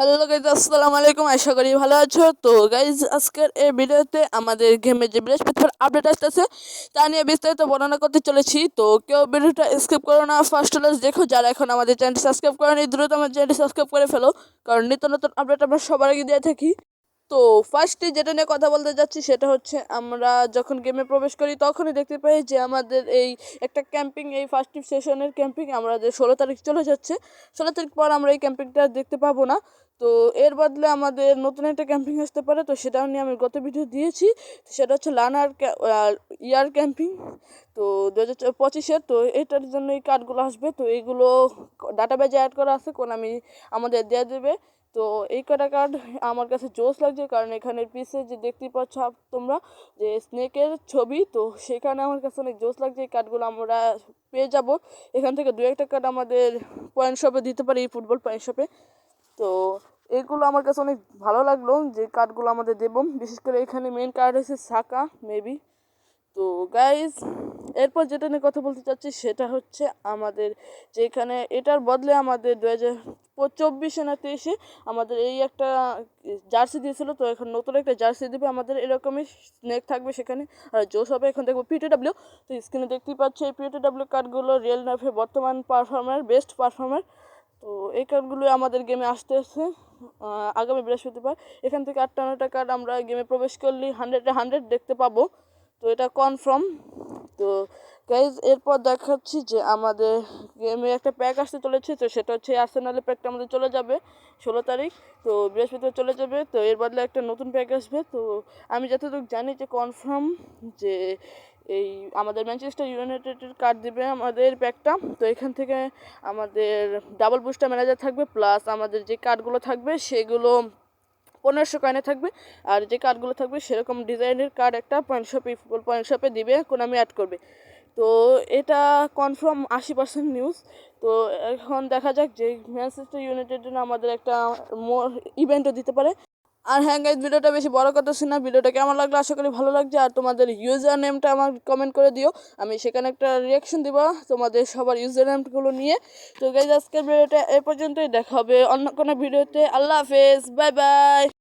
Hello guys, আসসালামু আলাইকুম। আশা করি ভালো আছো। তো গাইজ, আজকের এই ভিডিওতে আমাদের গেমে যে বৃহস্পতিবার আপডেট আসতেছে তা নিয়ে বিস্তারিত বর্ণনা করতে চলেছি। তো কেউ ভিডিওটা স্কিপ করো না, ফার্স্ট ক্লাস দেখো। যারা এখন আমাদের চ্যানেলটি সাবস্ক্রাইব করেনি, দ্রুত আমার চ্যানেলটি সাবস্ক্রাইব করে ফেলো, কারণ নিত্য নতুন আপডেট আমরা সবার আগে দিয়ে থাকি। তো ফার্স্টে যেটা নিয়ে কথা বলতে যাচ্ছি সেটা হচ্ছে, আমরা যখন গেমে প্রবেশ করি তখনই দেখতে পাই যে আমাদের এই একটা ক্যাম্পিং, এই ফার্স্ট সেশনের ক্যাম্পিং আমাদের 16 তারিখ চলে যাচ্ছে। 16 তারিখ পর আমরা এই ক্যাম্পিংটা দেখতে পাবো না। তো এর বদলে আমাদের নতুন একটা ক্যাম্পিং আসতে পারে। তো সেটাও নিয়ে আমি গত ভিডিও দিয়েছি। সেটা হচ্ছে লানার ইয়ার ক্যাম্পিং। তো 2025-এর। তো এটার জন্য এই কার্ডগুলো আসবে। তো এইগুলো ডাটাবেজে অ্যাড করা আছে, কোন আমি আমাদের দেওয়া দেবে। তো এই কটা কার্ড আমার কাছে জোস লাগছে, কারণ এখানের পিছে যে দেখতে পাচ্ছ তোমরা যে স্নেকের ছবি, তো সেখানে আমার কাছে অনেক জোস লাগছে। এই কার্ডগুলো আমরা পেয়ে যাব এখান থেকে। দু একটা কার্ড আমাদের পয়েন্ট শপে দিতে পারি, ফুটবল পয়েন্ট শপে। তো এগুলো আমার কাছে অনেক ভালো লাগলো যে কার্ডগুলো আমাদের দেব। বিশেষ করে এখানে মেন কার্ড হচ্ছে সাকা মেবি। তো গাইজ, এরপর যেটা নিয়ে কথা বলতে চাচ্ছি সেটা হচ্ছে আমাদের যেখানে এটার বদলে আমাদের 2024 না 23-এ আমাদের এই একটা জার্সি দিয়েছিল। তো এখন নতুন একটা জার্সি দেবে আমাদের, এরকমই স্নেক থাকবে সেখানে। আর জোস হবে এখন দেখবো পিটিডাব্লিউ। তো স্ক্রিনে দেখতেই পাচ্ছি এই পিটিডাব্লিউ কার্ডগুলো রিয়েল লাইফে বর্তমান পারফর্মার, বেস্ট পারফর্মার। তো এই কার্ডগুলো আমাদের গেমে আসতেছে আগামী বৃহস্পতিবার। এখান থেকে 8টা কার্ড আমরা গেমে প্রবেশ করলেই 100-100 দেখতে পাবো। তো এটা কনফার্ম। তো গাইজ, এরপর দেখাচ্ছি যে আমাদের গেমে একটা প্যাক আসতে চলেছে। তো সেটা হচ্ছে আর্সেনালের প্যাকটা আমাদের চলে যাবে 16 তারিখ। তো বৃহস্পতিবার চলে যাবে। তো এর বদলে একটা নতুন প্যাক আসবে। তো আমি যতটুকু জানি যে কনফার্ম যে এই আমাদের ম্যানচেস্টার ইউনাইটেডের কার্ড দিবে আমাদের প্যাকটা। তো এখান থেকে আমাদের ডাবল বুস্টার ম্যানেজার থাকবে, প্লাস আমাদের যে কার্ডগুলো থাকবে সেগুলো 1500 কয়েনে থাকবে। আর যে কার্ডগুলো থাকবে সেরকম ডিজাইনের কার্ড একটা পয়েন্ট শপে, ফুটবল পয়েন্ট শপে দিবে, কোনামি অ্যাড করবে। তো এটা কনফার্ম 80% নিউজ। তো এখন দেখা যাক যে ম্যানচেস্টার ইউনাইটেড জন্য আমাদের একটা ইভেন্টও দিতে পারে। আর হ্যাঁ গাইজ, ভিডিওটা বেশি বড় করতেছি না। ভিডিওটা কেমন লাগলো আশা করি ভালো লাগছে। আর তোমাদের ইউজার নেমটা আমার কমেন্ট করে দিও, আমি সেখানে একটা রিয়াকশন দিব তোমাদের সবার ইউজার নেমগুলো নিয়ে। তো গাইজ, আজকের ভিডিওটা এ পর্যন্তই। দেখা হবে অন্য কোনো ভিডিওতে। আল্লাহ হাফেজ, বাই বাই।